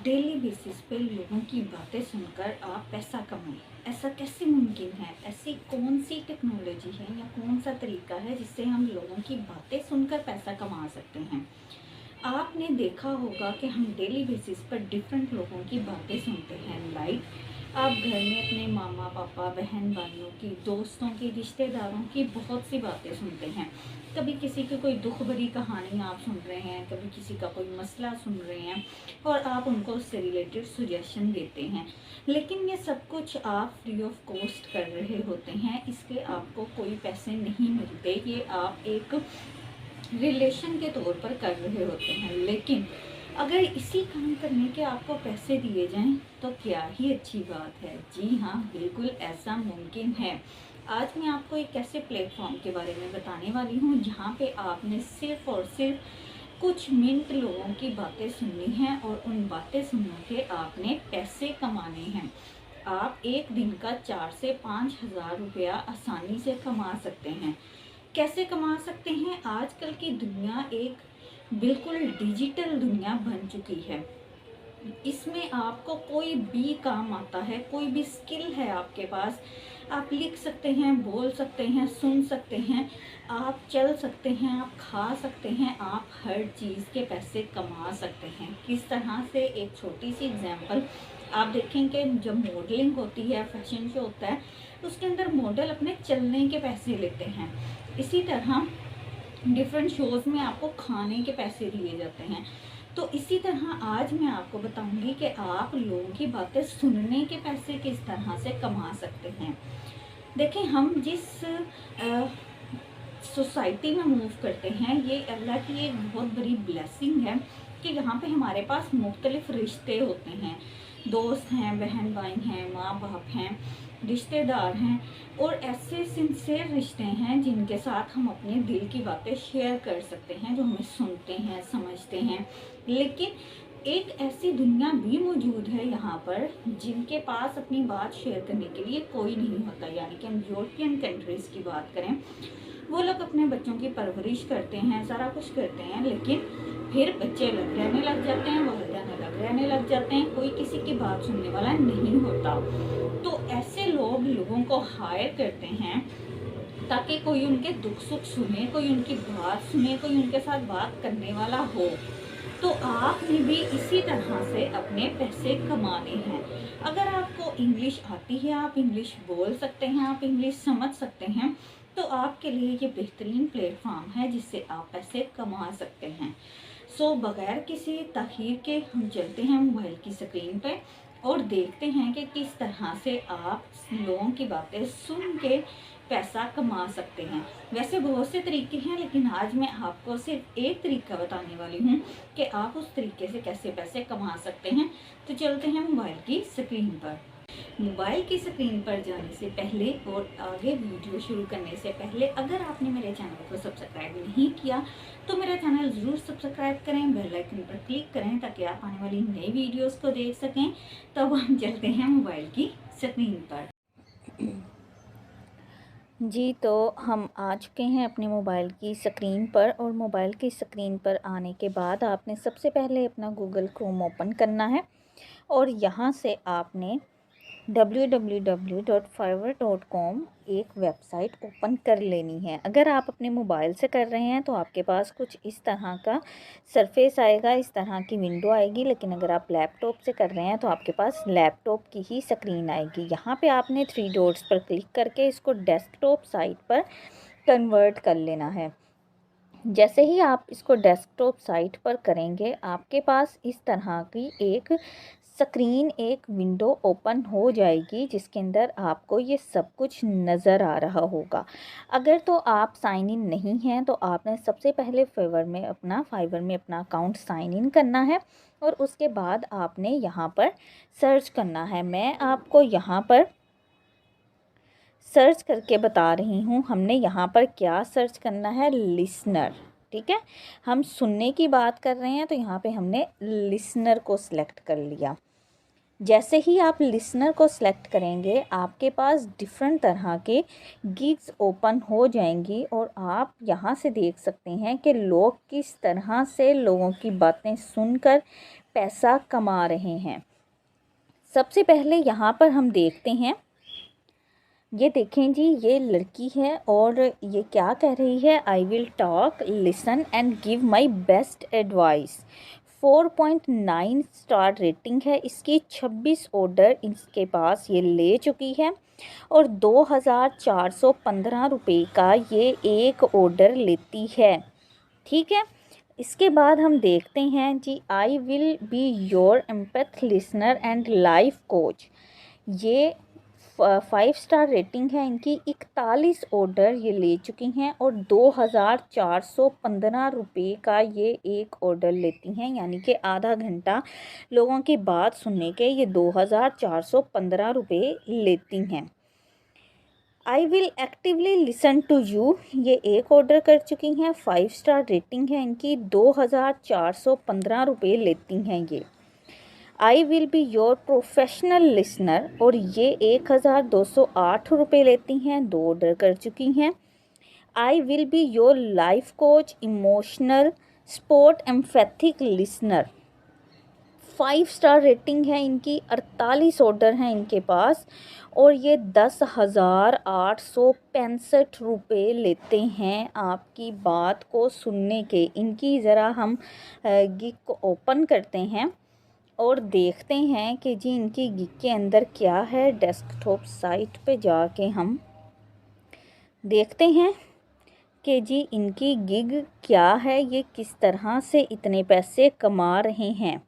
Daily basis पे लोगों की बातें सुनकर आप पैसा कमाएं, ऐसा कैसे मुमकिन है? ऐसी कौन सी टेक्नोलॉजी है या कौन सा तरीका है जिससे हम लोगों की बातें सुनकर पैसा कमा सकते हैं? आपने देखा होगा कि हम डेली बेसिस पर डिफरेंट लोगों की बातें सुनते हैं। लाइक आप घर में अपने मामा पापा बहन भाइयों की, दोस्तों की, रिश्तेदारों की बहुत सी बातें सुनते हैं। कभी किसी की कोई दुख भरी कहानी आप सुन रहे हैं, कभी किसी का कोई मसला सुन रहे हैं और आप उनको उससे रिलेटेड सुजेशन देते हैं। लेकिन ये सब कुछ आप फ्री ऑफ कॉस्ट कर रहे होते हैं, इसके आपको कोई पैसे नहीं मिलते। ये आप एक रिलेशन के तौर पर कर रहे होते हैं। लेकिन अगर इसी काम करने के आपको पैसे दिए जाएं तो क्या ही अच्छी बात है। जी हाँ, बिल्कुल ऐसा मुमकिन है। आज मैं आपको एक ऐसे प्लेटफॉर्म के बारे में बताने वाली हूँ जहाँ पे आपने सिर्फ और सिर्फ कुछ मिनट लोगों की बातें सुननी हैं और उन बातें सुन के आपने पैसे कमाने हैं। आप एक दिन का 4 से 5 हज़ार रुपया आसानी से कमा सकते हैं। कैसे कमा सकते हैं? आजकल की दुनिया एक बिल्कुल डिजिटल दुनिया बन चुकी है। इसमें आपको कोई भी काम आता है, कोई भी स्किल है आपके पास, आप लिख सकते हैं, बोल सकते हैं, सुन सकते हैं, आप चल सकते हैं, आप खा सकते हैं, आप हर चीज़ के पैसे कमा सकते हैं। किस तरह से? एक छोटी सी एग्जांपल आप देखेंगे, जब मॉडलिंग होती है, फैशन शो होता है, उसके अंदर मॉडल अपने चलने के पैसे लेते हैं। इसी तरह डिफरेंट शोज़ में आपको खाने के पैसे दिए जाते हैं। तो इसी तरह आज मैं आपको बताऊंगी कि आप लोगों की बातें सुनने के पैसे किस तरह से कमा सकते हैं। देखें, हम जिस सोसाइटी में मूव करते हैं, ये अल्लाह की एक बहुत बड़ी ब्लेसिंग है कि यहाँ पे हमारे पास मुख्तलिफ रिश्ते होते हैं। दोस्त हैं, बहन भाई हैं, माँ बाप हैं, रिश्तेदार हैं और ऐसे सिंसियर रिश्ते हैं जिनके साथ हम अपने दिल की बातें शेयर कर सकते हैं, जो हमें सुनते हैं, समझते हैं। लेकिन एक ऐसी दुनिया भी मौजूद है यहाँ पर जिनके पास अपनी बात शेयर करने के लिए कोई नहीं होता। यानी कि हम यूरोपियन कंट्रीज़ की बात करें, वो लोग अपने बच्चों की परवरिश करते हैं, सारा कुछ करते हैं, लेकिन फिर बच्चे अलग रहने लग जाते हैं, वालिदैन अलग रहने लग जाते हैं, कोई किसी की बात सुनने वाला नहीं होता। तो ऐसे लोग लोगों को हायर करते हैं ताकि कोई उनके दुख सुख सुने, कोई उनकी बात सुने, कोई उनके साथ बात करने वाला हो। तो आपने भी इसी तरह से अपने पैसे कमाने हैं। अगर आपको इंग्लिश आती है, आप इंग्लिश बोल सकते हैं, आप इंग्लिश समझ सकते हैं, तो आपके लिए ये बेहतरीन प्लेटफॉर्म है जिससे आप पैसे कमा सकते हैं। सो बगैर किसी ताख़ीर के हम चलते हैं मोबाइल की स्क्रीन पे और देखते हैं कि किस तरह से आप लोगों की बातें सुन के पैसा कमा सकते हैं। वैसे बहुत से तरीके हैं, लेकिन आज मैं आपको सिर्फ एक तरीका बताने वाली हूँ कि आप उस तरीके से कैसे पैसे कमा सकते हैं। तो चलते हैं मोबाइल की स्क्रीन पर। मोबाइल की स्क्रीन पर जाने से पहले और आगे वीडियो शुरू करने से पहले अगर आपने मेरे चैनल को सब्सक्राइब नहीं किया तो मेरा चैनल ज़रूर सब्सक्राइब करें, बेल आइकन पर क्लिक करें ताकि आप आने वाली नई वीडियोस को देख सकें। तो अब हम चलते हैं मोबाइल की स्क्रीन पर। जी, तो हम आ चुके हैं अपने मोबाइल की स्क्रीन पर और मोबाइल की स्क्रीन पर आने के बाद आपने सबसे पहले अपना गूगल क्रोम ओपन करना है और यहाँ से आपने www.fiverr.com एक वेबसाइट ओपन कर लेनी है। अगर आप अपने मोबाइल से कर रहे हैं तो आपके पास कुछ इस तरह का सरफेस आएगा, इस तरह की विंडो आएगी। लेकिन अगर आप लैपटॉप से कर रहे हैं तो आपके पास लैपटॉप की ही स्क्रीन आएगी। यहाँ पे आपने 3 डॉट्स पर क्लिक करके इसको डेस्कटॉप साइट पर कन्वर्ट कर लेना है। जैसे ही आप इसको डेस्कटॉप साइट पर करेंगे, आपके पास इस तरह की एक स्क्रीन, एक विंडो ओपन हो जाएगी जिसके अंदर आपको ये सब कुछ नज़र आ रहा होगा। अगर तो आप साइन इन नहीं हैं तो आपने सबसे पहले फाइवर में अपना अकाउंट साइन इन करना है और उसके बाद आपने यहाँ पर सर्च करना है। मैं आपको यहाँ पर सर्च करके बता रही हूँ। हमने यहाँ पर क्या सर्च करना है? लिसनर। ठीक है, हम सुनने की बात कर रहे हैं तो यहाँ पे हमने लिसनर को सिलेक्ट कर लिया। जैसे ही आप लिसनर को सिलेक्ट करेंगे आपके पास डिफरेंट तरह के गिग्स ओपन हो जाएंगी और आप यहाँ से देख सकते हैं कि लोग किस तरह से लोगों की बातें सुनकर पैसा कमा रहे हैं। सबसे पहले यहाँ पर हम देखते हैं, ये देखें जी, ये लड़की है और ये क्या कह रही है, I will talk, listen and give my best advice. 4.9 star rating है इसकी, 26 ऑर्डर इसके पास ये ले चुकी है और 2415 रुपये का ये एक ऑर्डर लेती है। ठीक है, इसके बाद हम देखते हैं जी, I will be your empath listener and life coach. ये 5 स्टार रेटिंग है इनकी, 41 ऑर्डर ये ले चुकी हैं और 2415 रुपये का ये एक ऑर्डर लेती हैं, यानी कि आधा घंटा लोगों की बात सुनने के ये 2415 रुपये लेती हैं। I will actively listen to you, ये एक ऑर्डर कर चुकी हैं, 5 स्टार रेटिंग है इनकी, 2415 रुपये लेती हैं ये। आई will be your professional listener और ये 1208 रुपये लेती हैं, 2 ऑर्डर कर चुकी हैं। I will be your life coach emotional support empathic listener, 5 star rating है इनकी, 48 ऑर्डर हैं इनके पास और ये 10,865 रुपये लेते हैं आपकी बात को सुनने के। इनकी ज़रा हम गिग को ओपन करते हैं और देखते हैं कि जी इनकी गिग के अंदर क्या है। डेस्कटॉप साइट पे जाके हम देखते हैं कि जी इनकी गिग क्या है, ये किस तरह से इतने पैसे कमा रहे हैं।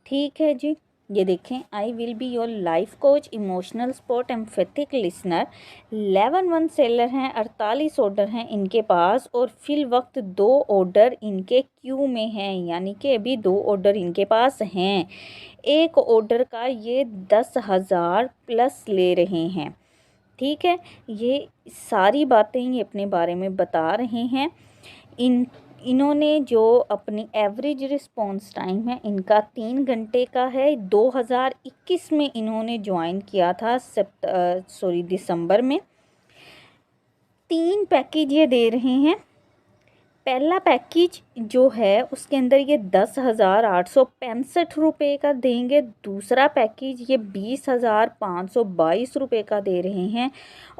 ठीक है जी, ये देखें, आई will be your life coach emotional support empathic listener, 11 seller हैं, 48 ऑर्डर हैं इनके पास और फिल वक्त 2 ऑर्डर इनके क्यू में हैं, यानी कि अभी 2 ऑर्डर इनके पास हैं। एक ऑर्डर का ये 10,000 प्लस ले रहे हैं। ठीक है, ये सारी बातें ये अपने बारे में बता रहे हैं। इन्होंने जो अपनी एवरेज रिस्पॉन्स टाइम है इनका 3 घंटे का है। 2021 में इन्होंने ज्वाइन किया था, दिसंबर में। 3 पैकेज ये दे रहे हैं। पहला पैकेज जो है उसके अंदर ये 10,865 रुपये का देंगे। दूसरा पैकेज ये 20,522 रुपये का दे रहे हैं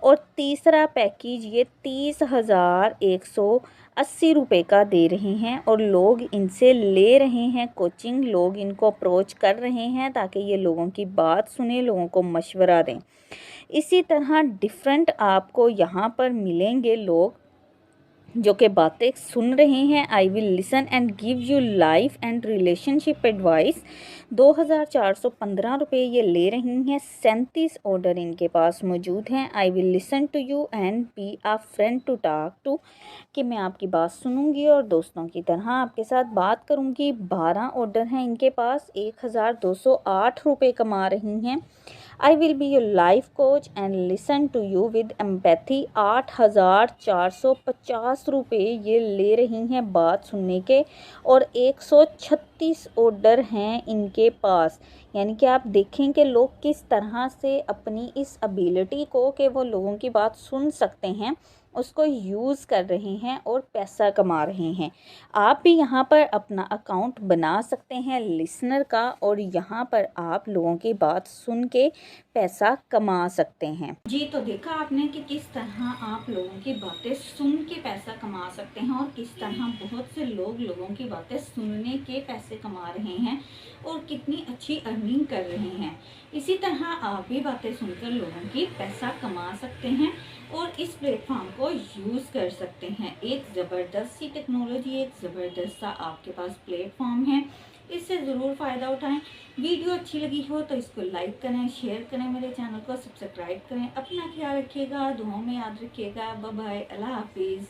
और तीसरा पैकेज ये 30,180 रुपये का दे रहे हैं और लोग इनसे ले रहे हैं कोचिंग, लोग इनको अप्रोच कर रहे हैं ताकि ये लोगों की बात सुने, लोगों को मशवरा दें। इसी तरह डिफरेंट आपको यहाँ पर मिलेंगे लोग जो कि बातें सुन रहे हैं। I will listen and give you life and relationship advice, 2415 रुपये ये ले रही हैं। 37 ऑर्डर इनके पास मौजूद हैं। I will listen to you and be a friend to talk to, कि मैं आपकी बात सुनूंगी और दोस्तों की तरह आपके साथ बात करूंगी। 12 ऑर्डर हैं इनके पास, 1208 रुपये कमा रही हैं। I will be your life coach and listen to you with empathy, 8,450 रुपये ये ले रही हैं बात सुनने के और 136 ऑर्डर हैं इनके पास। यानी कि आप देखें कि लोग किस तरह से अपनी इस एबिलिटी को कि वो लोगों की बात सुन सकते हैं उसको यूज़ कर रहे हैं और पैसा कमा रहे हैं। आप भी यहाँ पर अपना अकाउंट बना सकते हैं लिसनर का और यहाँ पर आप लोगों की बात सुन के पैसा कमा सकते हैं। जी, तो देखा आपने कि किस तरह आप लोगों की बातें सुन के पैसा कमा सकते हैं और किस तरह बहुत से लोग लोगों की बातें सुनने के पैसे कमा रहे हैं और कितनी अच्छी अर्निंग कर रहे हैं। इसी तरह आप भी बातें सुनकर लोगों की पैसा कमा सकते हैं और इस प्लेटफॉर्म को यूज़ कर सकते हैं। एक ज़बरदस्त सी टेक्नोलॉजी, एक ज़बरदस्त सा आपके पास प्लेटफॉर्म है, इससे ज़रूर फ़ायदा उठाएं। वीडियो अच्छी लगी हो तो इसको लाइक करें, शेयर करें, मेरे चैनल को सब्सक्राइब करें। अपना ख्याल रखिएगा, दुआओं में याद रखिएगा। बाय बाय, अल्लाह हाफिज़।